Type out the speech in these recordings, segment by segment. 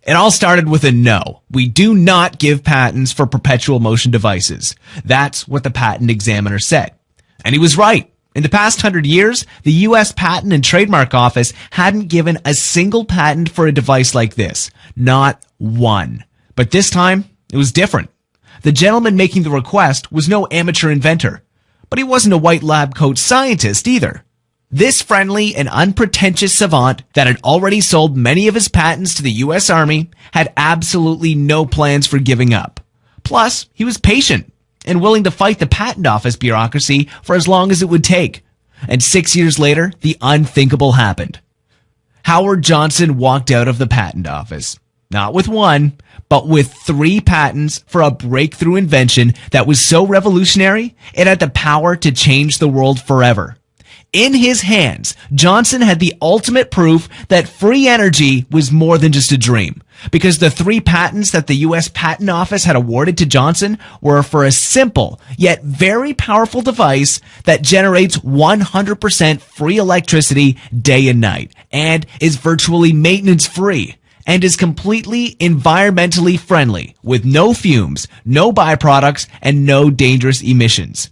It all started with a no. We do not give patents for perpetual motion devices. That's what the patent examiner said. And he was right. In the past 100 years, the U.S. Patent and Trademark Office hadn't given a single patent for a device like this. Not one. But this time, it was different. The gentleman making the request was no amateur inventor. But he wasn't a white lab coat scientist either. This friendly and unpretentious savant that had already sold many of his patents to the U.S. Army had absolutely no plans for giving up. Plus, he was patient and willing to fight the patent office bureaucracy for as long as it would take. And 6 years later, the unthinkable happened. Howard Johnson walked out of the patent office. Not with one, but with 3 patents for a breakthrough invention that was so revolutionary, it had the power to change the world forever. In his hands, Johnson had the ultimate proof that free energy was more than just a dream, because the 3 patents that the U.S. Patent Office had awarded to Johnson were for a simple yet very powerful device that generates 100% free electricity day and night and is virtually maintenance free and is completely environmentally friendly with no fumes, no byproducts, and no dangerous emissions.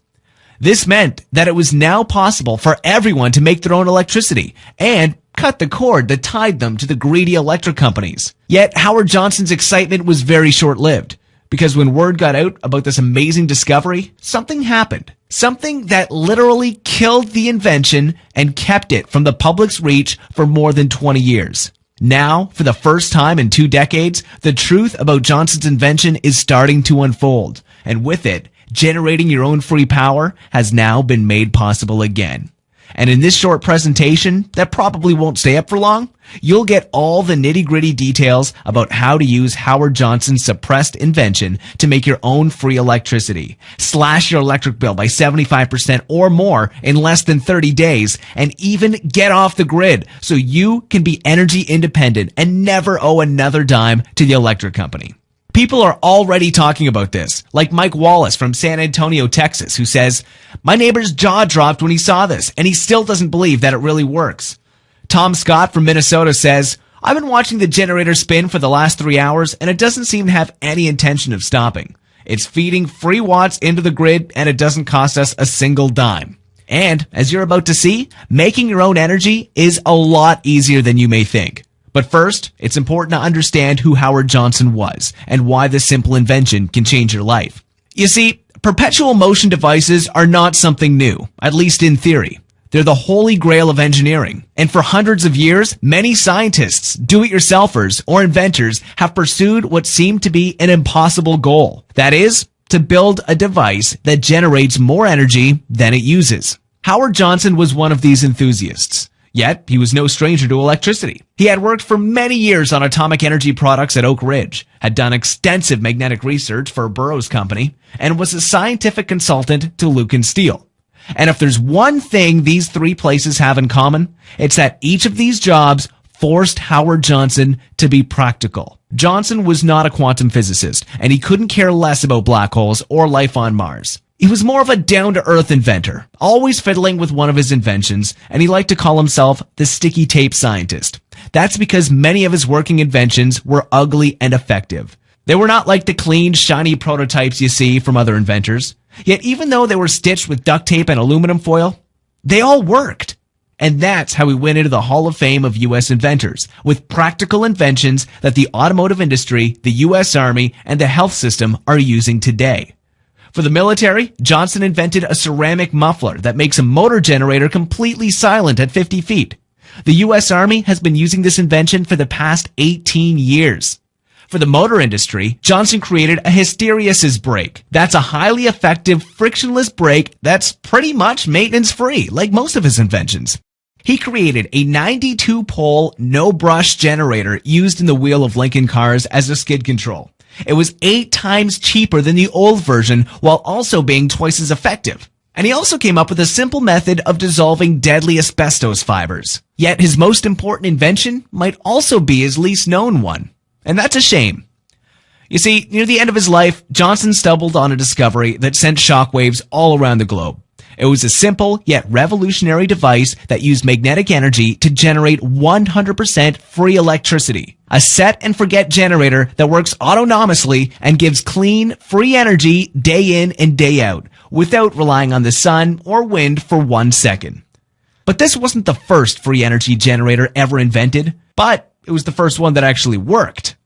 This meant that it was now possible for everyone to make their own electricity and cut the cord that tied them to the greedy electric companies. Yet Howard Johnson's excitement was very short-lived, because when word got out about this amazing discovery, something happened. Something that literally killed the invention and kept it from the public's reach for more than 20 years. Now, for the first time in 2 decades, the truth about Johnson's invention is starting to unfold, and with it, generating your own free power has now been made possible again. And in this short presentation, that probably won't stay up for long, you'll get all the nitty-gritty details about how to use Howard Johnson's suppressed invention to make your own free electricity, slash your electric bill by 75% or more in less than 30 days, and even get off the grid so you can be energy independent and never owe another dime to the electric company. People are already talking about this, like Mike Wallace from San Antonio, Texas, who says, "My neighbor's jaw dropped when he saw this, and he still doesn't believe that it really works." Tom Scott from Minnesota says, "I've been watching the generator spin for the last 3 hours, and it doesn't seem to have any intention of stopping. It's feeding free watts into the grid, and it doesn't cost us a single dime." And, as you're about to see, making your own energy is a lot easier than you may think. But first, it's important to understand who Howard Johnson was and why this simple invention can change your life. You see, perpetual motion devices are not something new, at least in theory. They're the holy grail of engineering. And for hundreds of years, many scientists, do-it-yourselfers, or inventors have pursued what seemed to be an impossible goal. That is, to build a device that generates more energy than it uses. Howard Johnson was one of these enthusiasts. Yet, he was no stranger to electricity. He had worked for many years on atomic energy products at Oak Ridge, had done extensive magnetic research for Burroughs Company, and was a scientific consultant to Luke and Steele. And if there's one thing these 3 places have in common, it's that each of these jobs forced Howard Johnson to be practical. Johnson was not a quantum physicist, and he couldn't care less about black holes or life on Mars. He was more of a down-to-earth inventor, always fiddling with one of his inventions, and he liked to call himself the sticky tape scientist. That's because many of his working inventions were ugly and effective. They were not like the clean, shiny prototypes you see from other inventors. Yet even though they were stitched with duct tape and aluminum foil, they all worked. And that's how he went into the Hall of Fame of U.S. inventors, with practical inventions that the automotive industry, the U.S. Army, and the health system are using today. For the military, Johnson invented a ceramic muffler that makes a motor generator completely silent at 50 feet. The U.S. Army has been using this invention for the past 18 years. For the motor industry, Johnson created a hysteresis brake. That's a highly effective, frictionless brake that's pretty much maintenance-free, like most of his inventions. He created a 92-pole, no-brush generator used in the wheel of Lincoln cars as a skid control. It was 8 times cheaper than the old version while also being twice as effective. And he also came up with a simple method of dissolving deadly asbestos fibers. Yet his most important invention might also be his least known one. And that's a shame. You see, near the end of his life, Johnson stumbled on a discovery that sent shockwaves all around the globe. It was a simple yet revolutionary device that used magnetic energy to generate 100% free electricity. A set and forget generator that works autonomously and gives clean, free energy day in and day out without relying on the sun or wind for 1 second. But this wasn't the first free energy generator ever invented, but it was the first one that actually worked.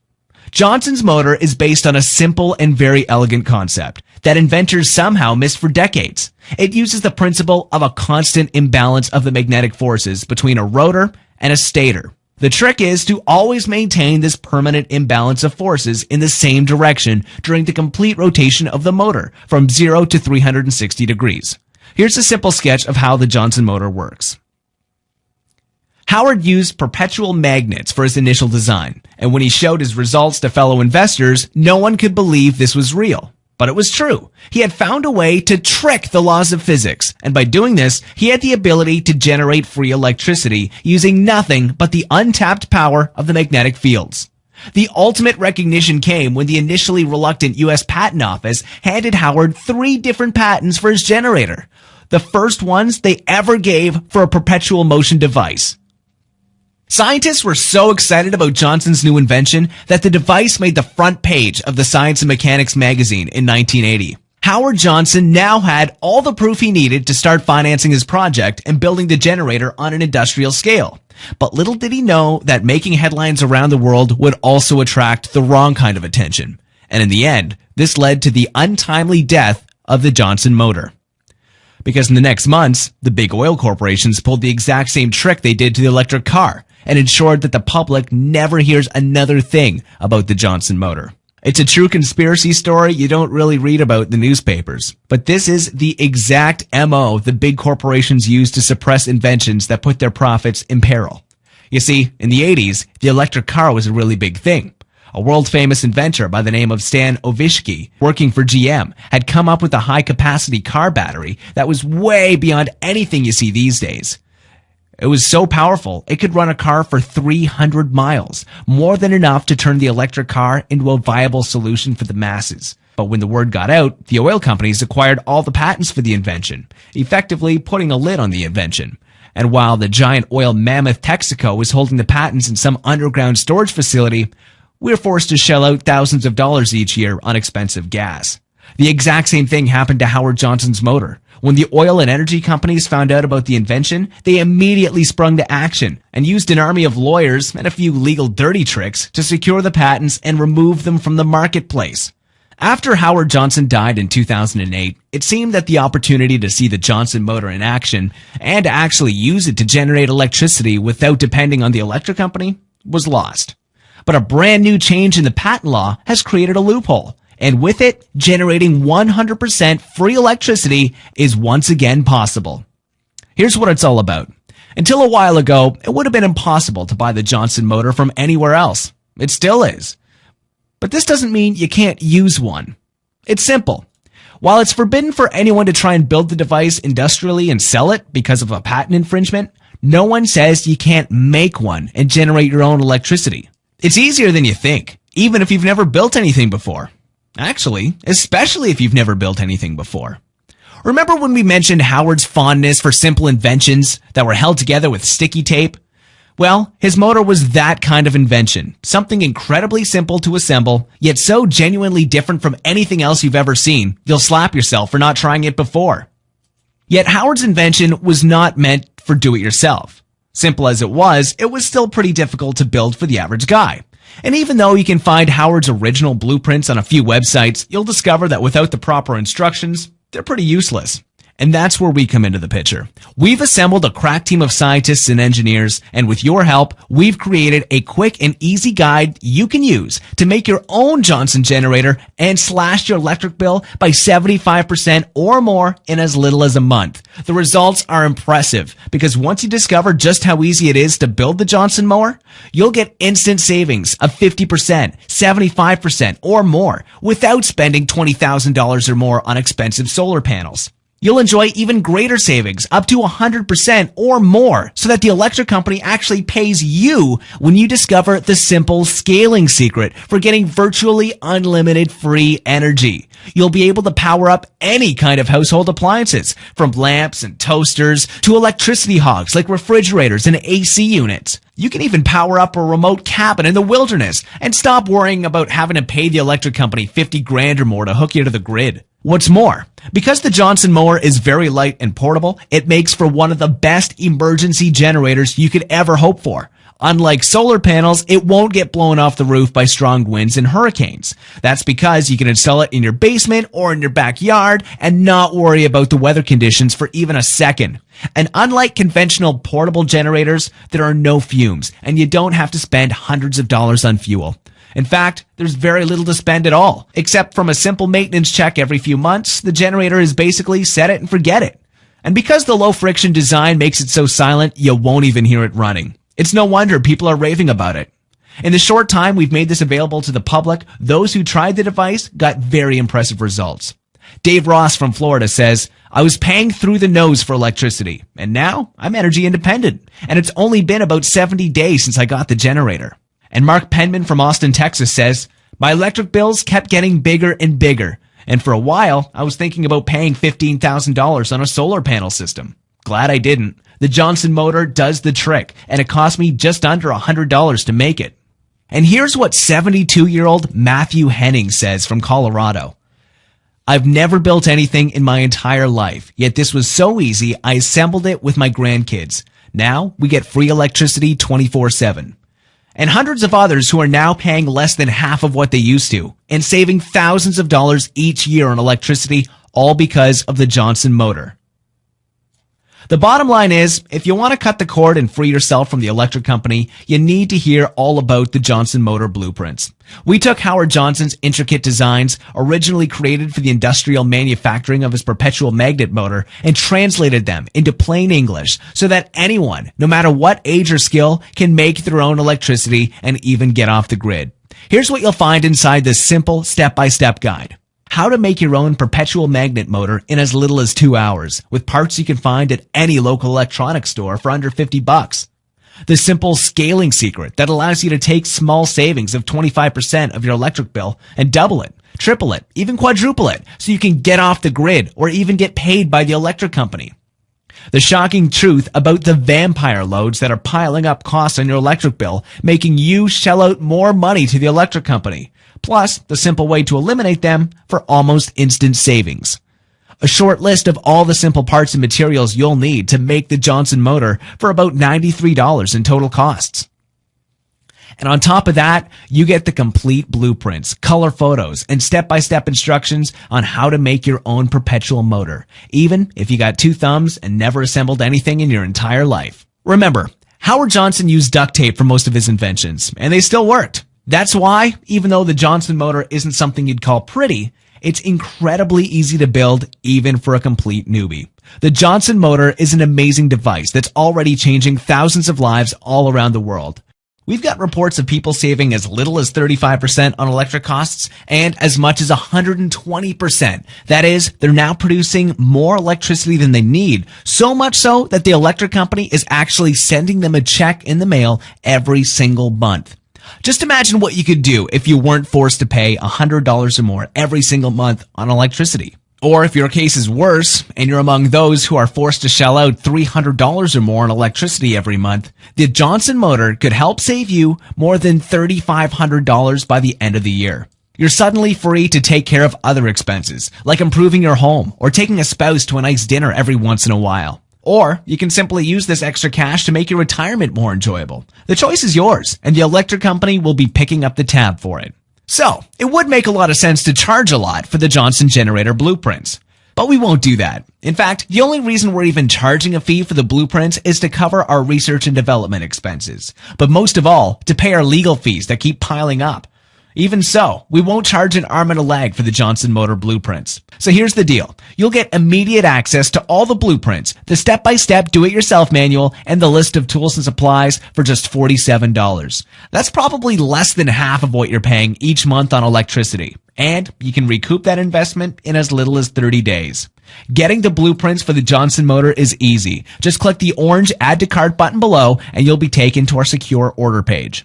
Johnson's motor is based on a simple and very elegant concept that inventors somehow missed for decades. It uses the principle of a constant imbalance of the magnetic forces between a rotor and a stator. The trick is to always maintain this permanent imbalance of forces in the same direction during the complete rotation of the motor from 0 to 360 degrees. Here's a simple sketch of how the Johnson motor works. Howard used perpetual magnets for his initial design, and when he showed his results to fellow investors, no one could believe this was real. But it was true. He had found a way to trick the laws of physics, and by doing this, he had the ability to generate free electricity using nothing but the untapped power of the magnetic fields. The ultimate recognition came when the initially reluctant U.S. Patent Office handed Howard 3 different patents for his generator, the first ones they ever gave for a perpetual motion device. Scientists were so excited about Johnson's new invention that the device made the front page of the Science and Mechanics magazine in 1980. Howard Johnson now had all the proof he needed to start financing his project and building the generator on an industrial scale. But little did he know that making headlines around the world would also attract the wrong kind of attention. And in the end, this led to the untimely death of the Johnson motor. Because in the next months, the big oil corporations pulled the exact same trick they did to the electric car and ensured that the public never hears another thing about the Johnson motor. It's a true conspiracy story you don't really read about in the newspapers. But this is the exact MO the big corporations use to suppress inventions that put their profits in peril. You see, in the 80s, the electric car was a really big thing. A world-famous inventor by the name of Stan Ovishky, working for GM, had come up with a high-capacity car battery that was way beyond anything you see these days. It was so powerful, it could run a car for 300 miles, more than enough to turn the electric car into a viable solution for the masses. But when the word got out, the oil companies acquired all the patents for the invention, effectively putting a lid on the invention. And while the giant oil mammoth Texaco was holding the patents in some underground storage facility, we were forced to shell out thousands of dollars each year on expensive gas. The exact same thing happened to Howard Johnson's motor. When the oil and energy companies found out about the invention, they immediately sprung to action and used an army of lawyers and a few legal dirty tricks to secure the patents and remove them from the marketplace. After Howard Johnson died in 2008, it seemed that the opportunity to see the Johnson motor in action and to actually use it to generate electricity without depending on the electric company was lost. But a brand new change in the patent law has created a loophole. And with it, generating 100% free electricity is once again possible. Here's what it's all about. Until a while ago, it would have been impossible to buy the Johnson motor from anywhere else. It still is. But this doesn't mean you can't use one. It's simple. While it's forbidden for anyone to try and build the device industrially and sell it because of a patent infringement, no one says you can't make one and generate your own electricity. It's easier than you think, even if you've never built anything before. Actually, especially if you've never built anything before. Remember when we mentioned Howard's fondness for simple inventions that were held together with sticky tape? Well, his motor was that kind of invention, something incredibly simple to assemble, yet so genuinely different from anything else you've ever seen, you'll slap yourself for not trying it before. Yet Howard's invention was not meant for do-it-yourself. Simple as it was still pretty difficult to build for the average guy. And even though you can find Howard's original blueprints on a few websites, you'll discover that without the proper instructions, they're pretty useless. And that's where we come into the picture. We've assembled a crack team of scientists and engineers, and with your help, we've created a quick and easy guide you can use to make your own Johnson generator and slash your electric bill by 75% or more in as little as a month. The results are impressive because once you discover just how easy it is to build the Johnson mower, you'll get instant savings of 50%, 75% or more without spending $20,000 or more on expensive solar panels. You'll enjoy even greater savings, up to 100% or more, so that the electric company actually pays you when you discover the simple scaling secret for getting virtually unlimited free energy. You'll be able to power up any kind of household appliances, from lamps and toasters to electricity hogs like refrigerators and AC units. You can even power up a remote cabin in the wilderness and stop worrying about having to pay the electric company 50 grand or more to hook you to the grid. What's more, because the Johnson mower is very light and portable, it makes for one of the best emergency generators you could ever hope for. Unlike solar panels, it won't get blown off the roof by strong winds and hurricanes. That's because you can install it in your basement or in your backyard and not worry about the weather conditions for even a second. And unlike conventional portable generators, there are no fumes, and you don't have to spend hundreds of dollars on fuel. In fact, there's very little to spend at all. Except from a simple maintenance check every few months, the generator is basically set it and forget it. And because the low friction design makes it so silent, you won't even hear it running. It's no wonder people are raving about it. In the short time we've made this available to the public, those who tried the device got very impressive results. Dave Ross from Florida says, "I was paying through the nose for electricity, and now I'm energy independent, and it's only been about 70 days since I got the generator." And Mark Penman from Austin, Texas says, "My electric bills kept getting bigger and bigger, and for a while I was thinking about paying $15,000 on a solar panel system. Glad I didn't. The Johnson motor does the trick, and it cost me just under $100 to make it." And here's what 72-year-old Matthew Henning says from Colorado. "I've never built anything in my entire life, yet this was so easy I assembled it with my grandkids. Now we get free electricity 24/7. And hundreds of others who are now paying less than half of what they used to and saving thousands of dollars each year on electricity, all because of the Johnson motor. The bottom line is, if you want to cut the cord and free yourself from the electric company, you need to hear all about the Johnson motor blueprints. We took Howard Johnson's intricate designs, originally created for the industrial manufacturing of his perpetual magnet motor, and translated them into plain English so that anyone, no matter what age or skill, can make their own electricity and even get off the grid. Here's what you'll find inside this simple step-by-step guide. How to make your own perpetual magnet motor in as little as 2 hours, with parts you can find at any local electronics store for under $50. The simple scaling secret that allows you to take small savings of 25% of your electric bill and double it, triple it, even quadruple it, so you can get off the grid or even get paid by the electric company. The shocking truth about the vampire loads that are piling up costs on your electric bill, making you shell out more money to the electric company. Plus, the simple way to eliminate them for almost instant savings. A short list of all the simple parts and materials you'll need to make the Johnson motor for about $93 in total costs. And on top of that, you get the complete blueprints, color photos, and step-by-step instructions on how to make your own perpetual motor, even if you got 2 thumbs and never assembled anything in your entire life. Remember, Howard Johnson used duct tape for most of his inventions, and they still worked. That's why, even though the Johnson motor isn't something you'd call pretty, it's incredibly easy to build even for a complete newbie. The Johnson motor is an amazing device that's already changing thousands of lives all around the world. We've got reports of people saving as little as 35% on electric costs and as much as 120%. That is, they're now producing more electricity than they need, so much so that the electric company is actually sending them a check in the mail every single month. Just imagine what you could do if you weren't forced to pay $100 or more every single month on electricity. Or if your case is worse, and you're among those who are forced to shell out $300 or more on electricity every month, the Johnson motor could help save you more than $3,500 by the end of the year. You're suddenly free to take care of other expenses, like improving your home or taking a spouse to a nice dinner every once in a while. Or you can simply use this extra cash to make your retirement more enjoyable. The choice is yours, and the electric company will be picking up the tab for it. So, it would make a lot of sense to charge a lot for the Johnson generator blueprints. But we won't do that. In fact, the only reason we're even charging a fee for the blueprints is to cover our research and development expenses. But most of all, to pay our legal fees that keep piling up. Even so, we won't charge an arm and a leg for the Johnson Motor blueprints. So here's the deal. You'll get immediate access to all the blueprints, the step-by-step do-it-yourself manual, and the list of tools and supplies for just $47. That's probably less than half of what you're paying each month on electricity. And you can recoup that investment in as little as 30 days. Getting the blueprints for the Johnson Motor is easy. Just click the orange Add to Cart button below and you'll be taken to our secure order page.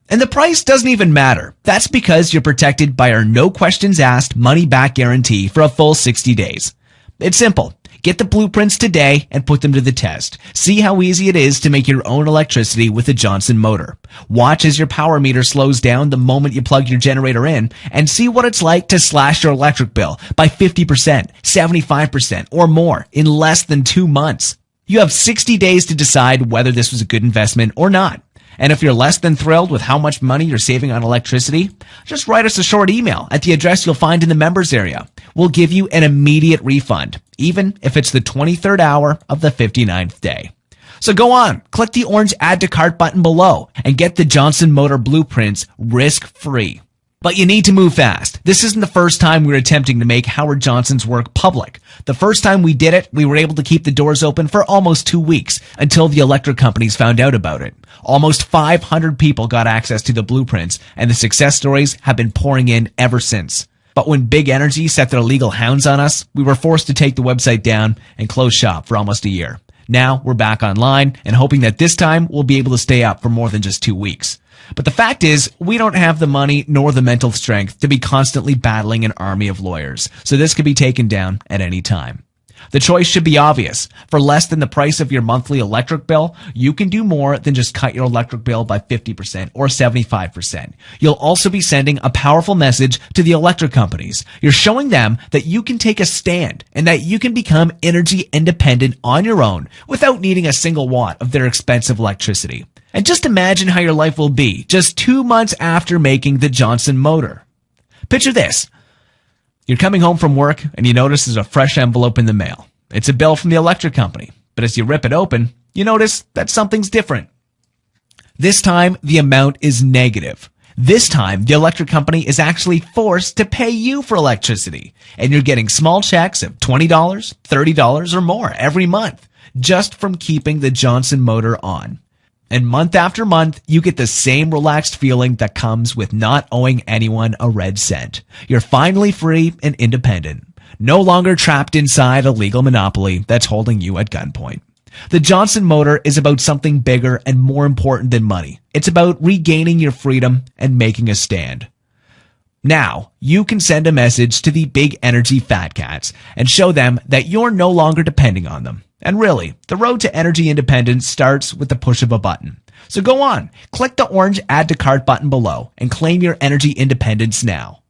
And the price doesn't even matter. That's because you're protected by our no questions asked money back guarantee for a full 60 days. It's simple. Get the blueprints today and put them to the test. See how easy it is to make your own electricity with the Johnson Motor. Watch as your power meter slows down the moment you plug your generator in and see what it's like to slash your electric bill by 50%, 75%, or more in less than 2 months. You have 60 days to decide whether this was a good investment or not. And if you're less than thrilled with how much money you're saving on electricity, just write us a short email at the address you'll find in the members area. We'll give you an immediate refund, even if it's the 23rd hour of the 59th day. So go on, click the orange Add to Cart button below and get the Johnson Motor blueprints risk-free. But you need to move fast. This isn't the first time we're attempting to make Howard Johnson's work public. The first time we did it, we were able to keep the doors open for almost 2 weeks until the electric companies found out about it. Almost 500 people got access to the blueprints, and the success stories have been pouring in ever since. But when Big Energy set their legal hounds on us, we were forced to take the website down and close shop for almost a year. Now we're back online and hoping that this time we'll be able to stay up for more than just 2 weeks. But the fact is, we don't have the money nor the mental strength to be constantly battling an army of lawyers, so this could be taken down at any time. The choice should be obvious. For less than the price of your monthly electric bill, you can do more than just cut your electric bill by 50% or 75%. You'll also be sending a powerful message to the electric companies. You're showing them that you can take a stand and that you can become energy independent on your own without needing a single watt of their expensive electricity. And just imagine how your life will be just 2 months after making the Johnson Motor. Picture this. You're coming home from work and you notice there's a fresh envelope in the mail. It's a bill from the electric company. But as you rip it open, you notice that something's different. This time, the amount is negative. This time, the electric company is actually forced to pay you for electricity. And you're getting small checks of $20, $30, or more every month just from keeping the Johnson Motor on. And month after month, you get the same relaxed feeling that comes with not owing anyone a red cent. You're finally free and independent. No longer trapped inside a legal monopoly that's holding you at gunpoint. The Johnson Motor is about something bigger and more important than money. It's about regaining your freedom and making a stand. Now, you can send a message to the Big Energy Fat Cats and show them that you're no longer depending on them. And really, the road to energy independence starts with the push of a button. So go on, click the orange Add to Cart button below and claim your energy independence now.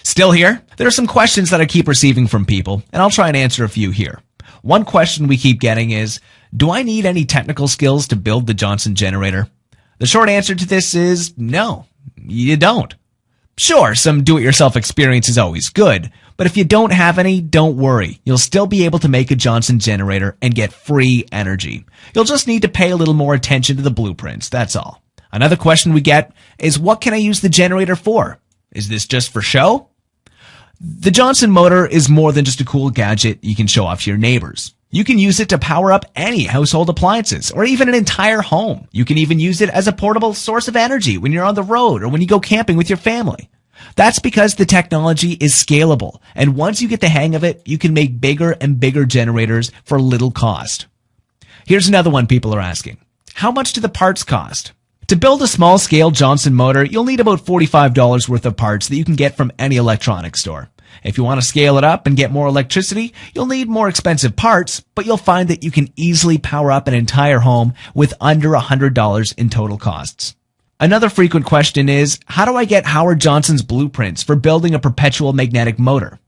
Still here? There are some questions that I keep receiving from people, and I'll try and answer a few here. One question we keep getting is, do I need any technical skills to build the Johnson generator? The short answer to this is no, you don't. Sure, some do-it-yourself experience is always good, but if you don't have any, don't worry. You'll still be able to make a Johnson generator and get free energy. You'll just need to pay a little more attention to the blueprints, that's all. Another question we get is, what can I use the generator for? Is this just for show? The Johnson Motor is more than just a cool gadget you can show off to your neighbors. You can use it to power up any household appliances or even an entire home. You can even use it as a portable source of energy when you're on the road or when you go camping with your family. That's because the technology is scalable, and once you get the hang of it, you can make bigger and bigger generators for little cost. Here's another one people are asking. How much do the parts cost? To build a small-scale Johnson Motor, you'll need about $45 worth of parts that you can get from any electronics store. If you want to scale it up and get more electricity, you'll need more expensive parts, but you'll find that you can easily power up an entire home with under $100 in total costs. Another frequent question is, how do I get Howard Johnson's blueprints for building a perpetual magnetic motor?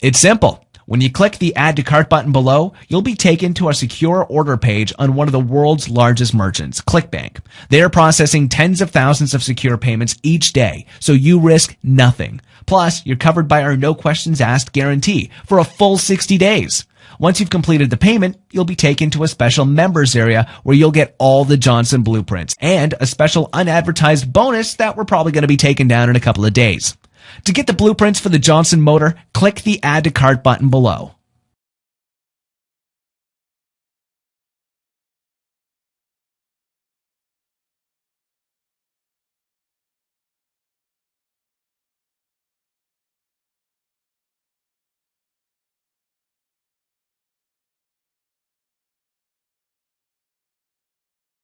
It's simple. When you click the Add to Cart button below, you'll be taken to our secure order page on one of the world's largest merchants, ClickBank. They are processing tens of thousands of secure payments each day, so you risk nothing. Plus, you're covered by our no questions asked guarantee for a full 60 days. Once you've completed the payment, you'll be taken to a special members area where you'll get all the Johnson blueprints and a special unadvertised bonus that we're probably going to be taking down in a couple of days. To get the blueprints for the Johnson motor, click the Add to Cart button below.